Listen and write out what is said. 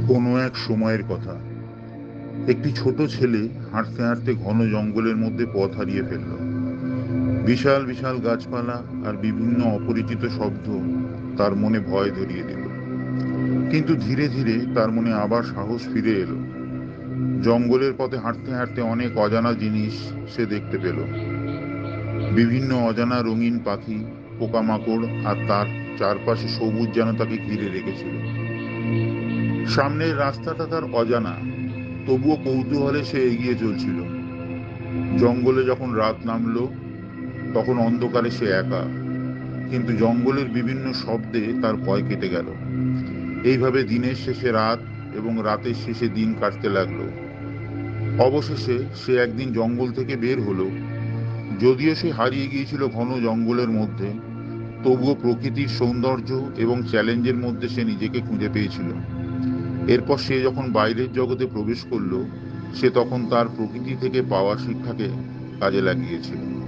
কোনো এক সময়ের কথা। একটি ছোট ছেলে হাঁটতে হাঁটতে ঘন জঙ্গলের মধ্যে পথ হারিয়ে ফেলল। বিশাল বিশাল গাছপালা আর বিভিন্ন অপরিচিত শব্দ তার মনে ভয় ধরিয়ে দিল। কিন্তু ধীরে ধীরে তার মনে আবার সাহস ফিরে এলো। জঙ্গলের পথে হাঁটতে হাঁটতে অনেক অজানা জিনিস সে দেখতে পেল। বিভিন্ন অজানা রঙিন পাখি, পোকামাকড়, আর তার চারপাশে সবুজ যেন তাকে ঘিরে রেখেছিল। সামনের রাস্তাটা তার অজানা, তবুও কৌতূহলে সে এগিয়ে চলছিল। জঙ্গলে যখন রাত নামলো, তখন অন্ধকারে সে একা, কিন্তু জঙ্গলের বিভিন্ন শব্দে তার ভয় কেটে গেল। এইভাবে দিনের শেষে রাত এবং রাতের শেষে দিন কাটতে লাগলো। অবশেষে সে একদিন জঙ্গল থেকে বের হলো। যদিও সে হারিয়ে গিয়েছিল ঘন জঙ্গলের মধ্যে, তবুও প্রকৃতির সৌন্দর্য এবং চ্যালেঞ্জের মধ্যে সে নিজেকে খুঁজে পেয়েছিল। এরপর সে যখন বাইরের জগতে প্রবেশ করলো, সে তখন তার প্রকৃতি থেকে পাওয়া শিক্ষাকে কাজে লাগিয়েছিল।